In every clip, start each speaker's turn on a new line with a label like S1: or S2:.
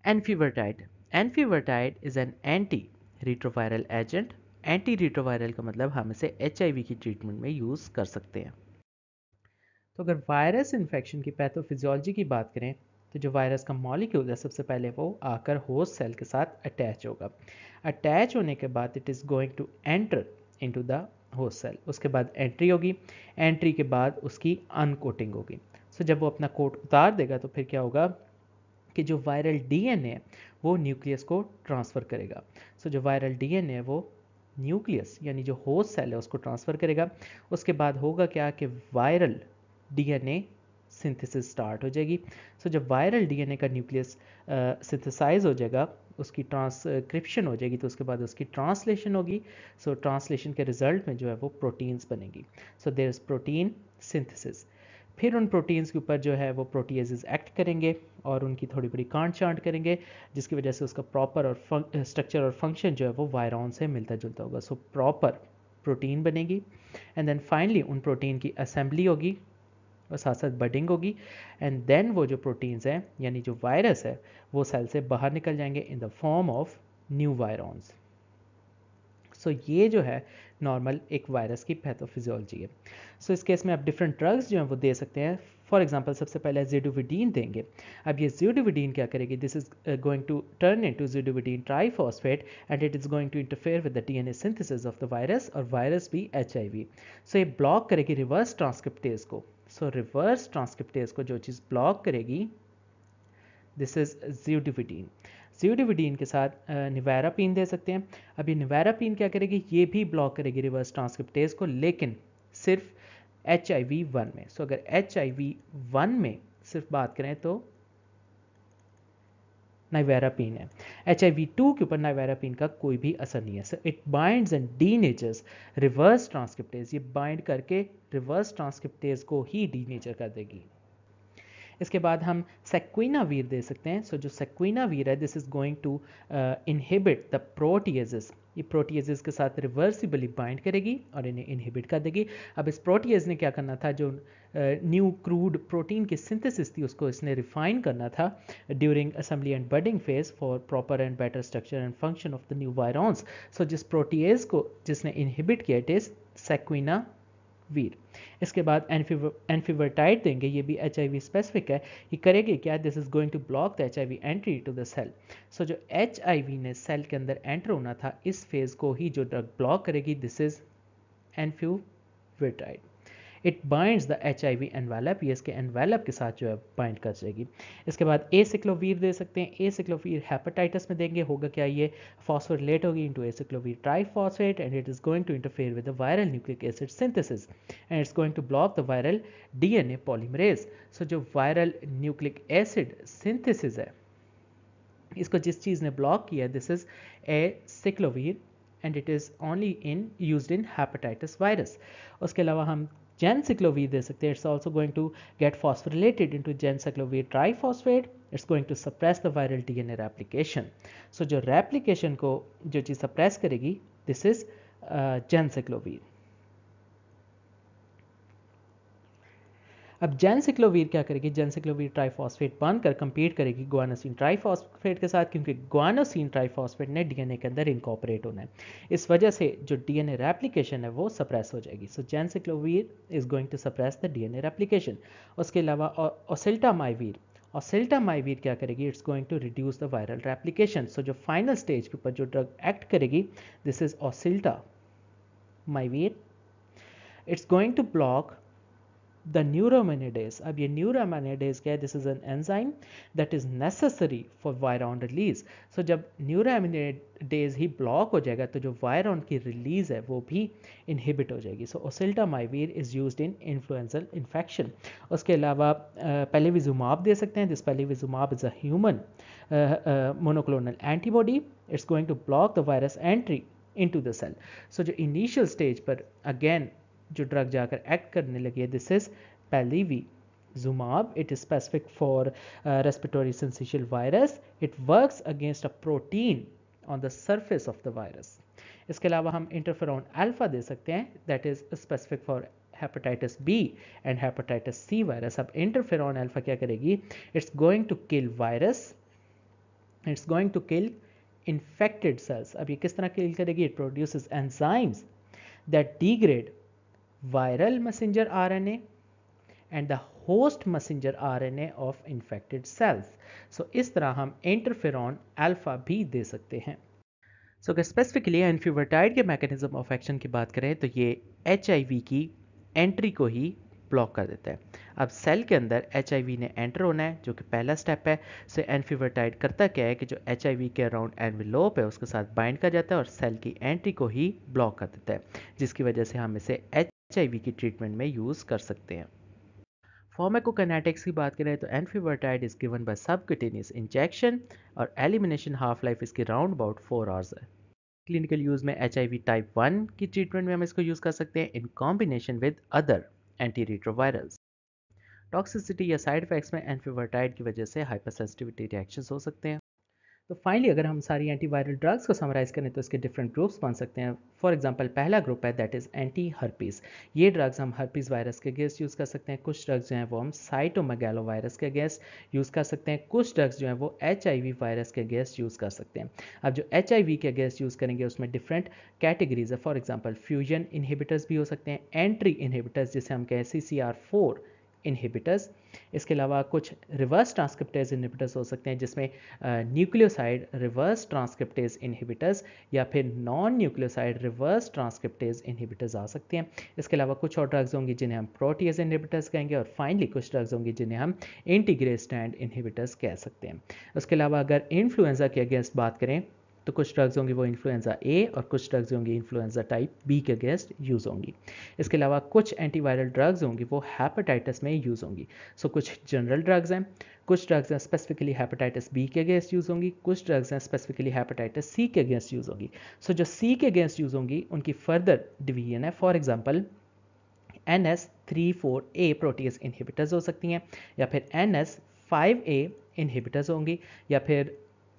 S1: एनफीवर्टाइड, enfuvirtide is an anti retroviral agent. Anti retroviral का मतलब हम इसे एचआईवी की ट्रीटमेंट में यूज़ कर सकते हैं। तो अगर वायरस इन्फेक्शन की पैथोफिजियोलॉजी की बात करें तो जो वायरस का मॉलिक्यूल है सबसे पहले वो आकर होस्ट सेल के साथ अटैच होगा। अटैच होने के बाद it is going to enter into the host cell. उसके बाद एंट्री होगी, एंट्री के बाद उसकी अनकोटिंग होगी। सो जब वो अपना कोट उतार देगा तो फिर क्या होगा कि जो वायरल डीएनए है वो न्यूक्लियस को ट्रांसफ़र करेगा। सो जो वायरल डीएनए है वो न्यूक्लियस यानी जो होस्ट सेल है उसको ट्रांसफ़र करेगा। उसके बाद होगा क्या कि वायरल डीएनए सिंथेसिस स्टार्ट हो जाएगी। सो जब वायरल डीएनए का न्यूक्लियस सिंथेसाइज हो जाएगा, उसकी ट्रांसक्रिप्शन हो जाएगी, तो उसके बाद उसकी ट्रांसलेशन होगी। सो ट्रांसलेशन के रिजल्ट में जो है वो प्रोटीन्स बनेगी। So there is protein synthesis. फिर उन प्रोटीन्स के ऊपर जो है वो प्रोटीएजेस एक्ट करेंगे और उनकी थोड़ी बड़ी कांट छांट करेंगे, जिसकी वजह से उसका प्रॉपर और स्ट्रक्चर और फंक्शन जो है वो वायरॉन से मिलता जुलता होगा। सो प्रॉपर प्रोटीन बनेगी एंड देन फाइनली उन प्रोटीन की असेंबली होगी और साथ साथ बडिंग होगी एंड देन वो जो प्रोटीन्स हैं यानी जो वायरस है वो सेल से बाहर निकल जाएंगे in the form of new virions. So ये जो है नॉर्मल एक वायरस की पैथोफिजियोलॉजी है। सो इस केस में आप डिफरेंट ड्रग्स जो हैं वो दे सकते हैं। फॉर एग्जांपल सबसे पहले ज़िडोविडीन देंगे। अब ये ज़िडोविडीन क्या करेगी, this is going to turn into zidovudine triphosphate and it is going to interfere with the DNA synthesis of the virus, और वायरस भी एचआईवी। सो ये ब्लॉक करेगी रिवर्स ट्रांसक्रिप्टेज को। सो रिवर्स ट्रांसक्रिप्टेज को जो चीज़ ब्लॉक करेगी दिस इज ज़िडोविडीन। ज़िडोविडीन के साथ निवारापीन दे सकते हैं। अब ये निवारापीन क्या करेगी, ये भी ब्लॉक करेगी रिवर्स ट्रांसक्रिप्टेज को, लेकिन सिर्फ एच आई वी वन में। सो अगर एच आई वी वन में सिर्फ बात करें तो नाइवेरापीन है। एच आई वी टू के ऊपर नाइवेरापीन का कोई भी असर नहीं है। So it binds and denatures reverse transcriptase. ये बाइंड करके रिवर्स ट्रांसक्रिप्टेज को ही डीनेचर कर देगी। इसके बाद हम सेक्विनावीर दे सकते हैं। सो जो सेक्विनावीर है this is going to inhibit the proteases. ये प्रोटीएजेस के साथ रिवर्सिबली बाइंड करेगी और इन्हें इनहिबिट कर देगी। अब इस प्रोटीएज ने क्या करना था, जो न्यू क्रूड प्रोटीन की सिंथेसिस थी उसको इसने रिफाइन करना था during assembly and budding phase for proper and better structure and function of the new virions. So जिस प्रोटीएज को जिसने इनहिबिट किया इट इज सेक्विना वीर। इसके बाद एनफीवर्टाइड देंगे, ये भी एच आई वी स्पेसिफिक है। ये करेगी क्या, this is going to block the H I V entry to the cell. So जो एच आई वी ने सेल के अंदर एंटर होना था इस फेज को ही जो ड्रग ब्लॉक करेगी this is enfuvirtide. It binds the H I V envelope, ये इसके एनवेलप के साथ जो है बाइंड कर जाएगी। इसके बाद एसिक्लोवीर दे सकते हैं। एसिक्लोवीर हेपेटाइटिस में देंगे, होगा क्या, ये फॉस्फोरिलेट होगी into acyclovir triphosphate and it is going to interfere with the viral nucleic acid synthesis and it's going to block the viral DNA polymerase. So जो वायरल न्यूक्लिक एसिड सिंथेसिस है इसको जिस चीज़ ने ब्लॉक किया this is acyclovir and it is only in used in hepatitis virus. उसके अलावा हम ganciclovir दे सकते हैं। It's also going to get phosphorylated into ganciclovir triphosphate. It's going to suppress the viral DNA replication. So जो replication को जो चीज़ सप्रेस करेगी दिस इज जेनसिक्लोवीर। अब जेनसिक्लोवीर क्या करेगी, जेनसिक्लोवीर ट्राइफॉस्फेट बनकर कंपीट करेगी गुआनोसिन ट्राइफॉस्फेट के साथ, क्योंकि गुआनोसिन ट्राइफॉस्फेट ने डीएनए के अंदर इंकॉर्पोरेट होना है। इस वजह से जो डीएनए रेप्लिकेशन है वो सप्रेस हो जाएगी। So ganciclovir is going to suppress the DNA replication. उसके अलावा ओसेल्टामाइवीर, ओसेल्टामाइवीर क्या करेगी, it's going to reduce the viral replication. So जो फाइनल स्टेज के ऊपर जो ड्रग एक्ट करेगी this is oseltamivir. It's going to block the neuraminidase. अब ये न्यूरोमाइनेडेज क्या है, this is an enzyme that is necessary for virion release. So जब न्यूरोमाइनेडेज ही ब्लॉक हो जाएगा तो जो वायरॉन की रिलीज है वो भी इनहिबिट हो जाएगी। So oseltamivir is used in influenzal infection. उसके अलावा पेलीविजुमाब दे सकते हैं। This palivizumab is a human monoclonal antibody. It's going to block the virus entry into the cell. So जो इनिशियल स्टेज पर अगेन जो ड्रग जाकर एक्ट करने लगी है this is palivizumab. It is specific for respiratory syncytial virus. It works against a protein on the surface of the virus. इसके अलावा हम इंटरफेरॉन अल्फा दे सकते हैं that is specific for hepatitis B and hepatitis C virus. अब interferon alpha क्या करेगी, it's going to kill virus it's going to kill infected cells. अब ये किस तरह किल करेगी? It produces enzymes that degrade viral messenger RNA and the host messenger RNA of infected cells. So इस तरह हम इंटरफेरॉन अल्फा भी दे सकते हैं। सो अगर स्पेसिफिकली एनफ्यूवर्टाइड के मैकेनिज्म ऑफ एक्शन की बात करें तो ये HIV की एंट्री को ही ब्लॉक कर देता है। अब सेल के अंदर HIV ने एंटर होना है, जो कि पहला स्टेप है। सो एनफ्यूवर्टाइड करता क्या है कि जो HIV के अराउंड एनवेलोप है उसके साथ बाइंड कर जाता है और सेल की एंट्री को ही ब्लॉक कर देता है, जिसकी वजह से हम इसे HIV की ट्रीटमेंट में यूज़ कर सकते हैं। फार्माकोकाइनेटिक्स की बात करें तो enfuvirtide is given by subcutaneous injection और एलिमिनेशन हाफ लाइफ इसकी राउंड अबाउट 4 आवर्स है। क्लिनिकल यूज़ में HIV टाइप 1 की ट्रीटमेंट में हम इसको यूज़ कर सकते हैं in combination with other anti retrovirals. Toxicity या साइड इफेक्ट्स में एनफ्यूवर्टाइड की वजह से हाइपरसेंसिटिविटी रिएक्शंस हो सकते हैं। तो फाइनली अगर हम सारी एंटीवायरल ड्रग्स को समराइज करें तो इसके डिफरेंट ग्रुप्स बन सकते हैं। फॉर एग्जांपल पहला ग्रुप है दैट इज़ एंटी हर्पीज़। ये ड्रग्स हम हर्पीज़ वायरस के अगेंस्ट यूज़ कर सकते हैं। कुछ ड्रग्स जो हैं वो हम साइटोमेगालो वायरस के अगेंस्ट यूज़ कर सकते हैं। कुछ ड्रग्स जो हैं वो HIV वायरस के अगेंस्ट यूज़ कर सकते हैं। अब जो HIV के अगेंस्ट यूज़ करेंगे उसमें डिफरेंट कैटेगरीज है। फॉर एग्जाम्पल फ्यूजन इनहिबिटर्स भी हो सकते हैं, एंट्री इनहिबिटर्स जिसे हम कहें CCR4 इनहिबिटर्स। इसके अलावा कुछ रिवर्स ट्रांसक्रिप्टेज इनहिबिटर्स हो सकते हैं जिसमें न्यूक्लियोसाइड रिवर्स ट्रांसक्रिप्टेज इनहिबिटर्स या फिर non nucleoside reverse transcriptase inhibitors आ सकते हैं। इसके अलावा कुछ और ड्रग्स होंगी जिन्हें हम प्रोटीज इनहिबिटर्स कहेंगे और फाइनली कुछ ड्रग्स होंगी जिन्हें हम इंटीग्रेज स्टैंड इनहिबिटर्स कह सकते हैं। उसके अलावा अगर इन्फ्लुएंजा के अगेंस्ट बात करें तो कुछ ड्रग्स होंगी वो इन्फ्लुएंजा ए और कुछ ड्रग्स होंगी इन्फ्लुएंजा टाइप बी के अगेंस्ट यूज़ होंगी। इसके अलावा कुछ एंटीवायरल ड्रग्स होंगी वो हेपेटाइटिस में यूज़ होंगी। सो कुछ जनरल ड्रग्स हैं, कुछ ड्रग्स हैं स्पेसिफिकली हेपेटाइटिस बी के अगेंस्ट यूज़ होंगी, कुछ ड्रग्स हैं स्पेसिफिकली हेपेटाइटिस सी के अगेंस्ट यूज़ होंगी। सो जो सी के अगेंस्ट यूज़ होंगी उनकी फर्दर डिवीजन है। For example NS34A protease inhibitors हो सकती हैं या फिर NS5A इनहिबिटर्स होंगी या फिर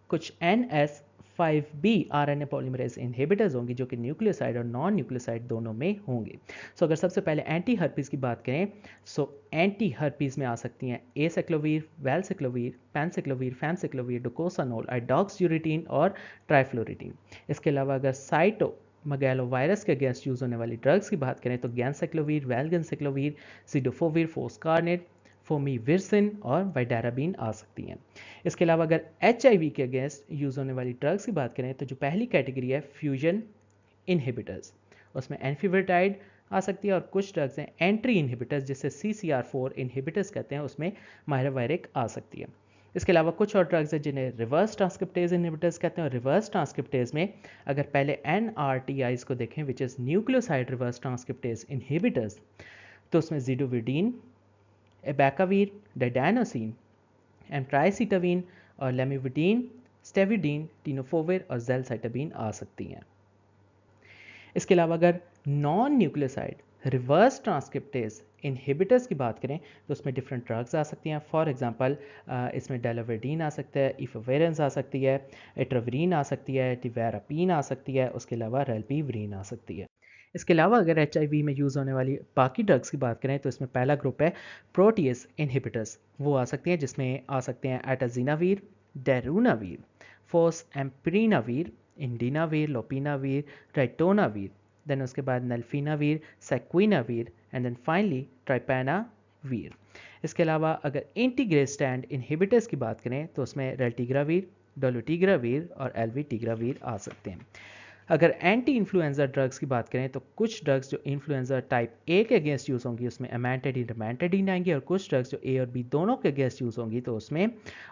S1: कुछ NS5B RNA पॉलीमरेज इनहिबिटर्स होंगी जो कि न्यूक्लियोसाइड और नॉन न्यूक्लियोसाइड दोनों में होंगे। सो अगर सबसे पहले एंटी हर्पीज़ की बात करें सो एंटी हर्पीज़ में आ सकती हैं एसाइक्लोवीर, वैलसाइक्लोवीर, पेनसाइक्लोवीर, फैमसाइक्लोवीर, डोकोसानोल, आइडॉक्सियूरिटीन और ट्राइफ्लोरिटीन। इसके अलावा अगर साइटोमेगालो वायरस के अगेंस्ट यूज़ होने वाली ड्रग्स की बात करें तो गैंसाइक्लोवीर, वैलगेंसाइक्लोवीर, सिडोफोविर, फोस्कारनेट, फोमीविरसिन और वाइडाराबिन आ सकती हैं। इसके अलावा अगर HIV के अगेंस्ट यूज़ होने वाली ड्रग्स की बात करें तो जो पहली कैटेगरी है फ्यूजन इनहिबिटर्स, उसमें एनफ्यूवर्टाइड आ सकती है और कुछ ड्रग्स हैं एंट्री इनहिबिटर्स जिसे CCR4 इनहिबिटर्स कहते हैं, उसमें मायरावायरिक आ सकती है। इसके अलावा कुछ और ड्रग्स हैं जिन्हें रिवर्स ट्रांसक्रिप्टेज इनहिबिटर्स कहते हैं और रिवर्स ट्रांसक्रिप्टेज में अगर पहले NRTIs को देखें which is nucleoside reverse transcriptase inhibitors तो उसमें जिडोविडीन, एबैकावीर, डाइडानोसिन, एमट्राइसिटावीन और लेमिविडीन, स्टेविडीन, टीनोफोविर और जेलसाइटाबीन आ सकती हैं। इसके अलावा अगर non nucleoside reverse transcriptase inhibitors की बात करें तो उसमें डिफरेंट ड्रग्स आ सकती हैं। फॉर एग्जांपल इसमें डेलावेडीन आ सकता है, इफोवेरेंस आ सकती है, एट्रावरीन आ सकती है, टिवेरापीन आ सकती है, उसके अलावा रेल्पीवरीन आ सकती है। इसके अलावा अगर HIV में यूज़ होने वाली बाकी ड्रग्स की बात करें तो इसमें पहला ग्रुप है प्रोटीज इनहिबिटर्स, वो आ सकती हैं जिसमें आ सकते हैं एटाजिनावीर, डेरुनावीर, फोसएम्प्रीनावीर, इंडिनावीर, लोपिनावीर, राइटोनावीर, देन उसके बाद नल्फिनावीर, सेक्विनावीर एंड देन फाइनली ट्राइपेनावीर। इसके अलावा अगर इंटीग्रेज स्टैंड इनहिबिटर्स की बात करें तो उसमें रेल्टिग्रावीर, डोलोटिग्रावीर और एल्विटिग्रावीर आ सकते हैं। अगर एंटी इन्फ्लुएंजा ड्रग्स की बात करें तो कुछ ड्रग्स जो इन्फ्लुएंजा टाइप ए के अगेंस्ट यूज़ होंगी उसमें एमेंटेडिन, रिमेंटेडिन आएंगी और कुछ ड्रग्स जो ए और बी दोनों के अगेंस्ट यूज़ होंगी तो उसमें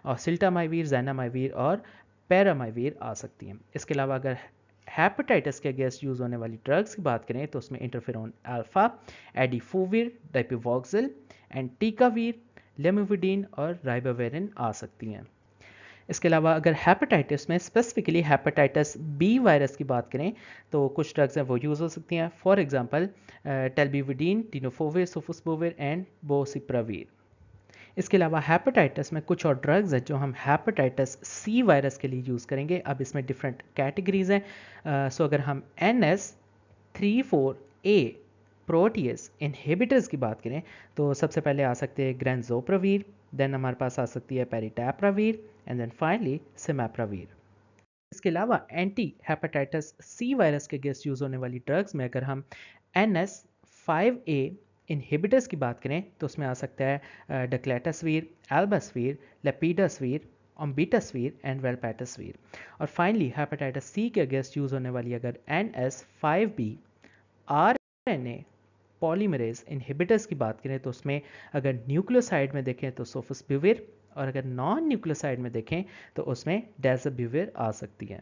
S1: सिल्टामाइवीर, जैनामाइवीर और पैरामाइवीर आ सकती हैं। इसके अलावा अगर हेपेटाइटिस के अगेंस्ट यूज़ होने वाली ड्रग्स की बात करें तो उसमें इंटरफेरोन अल्फा, एडिफोविर, डाइपिवॉक्सिल, एंटीकावीर, लेमिविडीन और राइबाविरिन आ सकती हैं। इसके अलावा अगर हेपेटाइटिस में स्पेसिफिकली हेपेटाइटिस बी वायरस की बात करें तो कुछ ड्रग्स हैं वो यूज़ हो सकती हैं। For example telbivudine, tenofovir, sofosbuvir and boceprevir. इसके अलावा हेपेटाइटिस में कुछ और ड्रग्स हैं जो हम हेपेटाइटिस सी वायरस के लिए यूज़ करेंगे। अब इसमें डिफरेंट कैटेगरीज हैं। सो अगर हम NS34A प्रोटीज इनहिबिटर्स की बात करें तो सबसे पहले आ सकते हैं ग्रेंजोप्रावीर, देन हमारे पास आ सकती है पेरिटैप्रावीर एंड देन फाइनली सिमैप्रावीर। इसके अलावा एंटी हेपेटाइटिस सी वायरस के अगेंस्ट यूज़ होने वाली ड्रग्स में अगर हम NS5A इनहिबिटर्स की बात करें तो उसमें आ सकता है डक्लेटास्वीर, एल्बास्वीर, लेपिडास्वीर, ओम्बिटास्वीर एंड वेलपैटास्वीर। और फाइनली हेपेटाइटिस सी के अगेंस्ट यूज़ होने वाली अगर NS5B RNA पॉलीमरेज इनहिबिटर्स की बात करें तो उसमें अगर न्यूक्लियोसाइड में देखें तो सोफोस्बुविर और अगर नॉन न्यूक्लियोसाइड में देखें तो उसमें डेजाबिविर आ सकती है।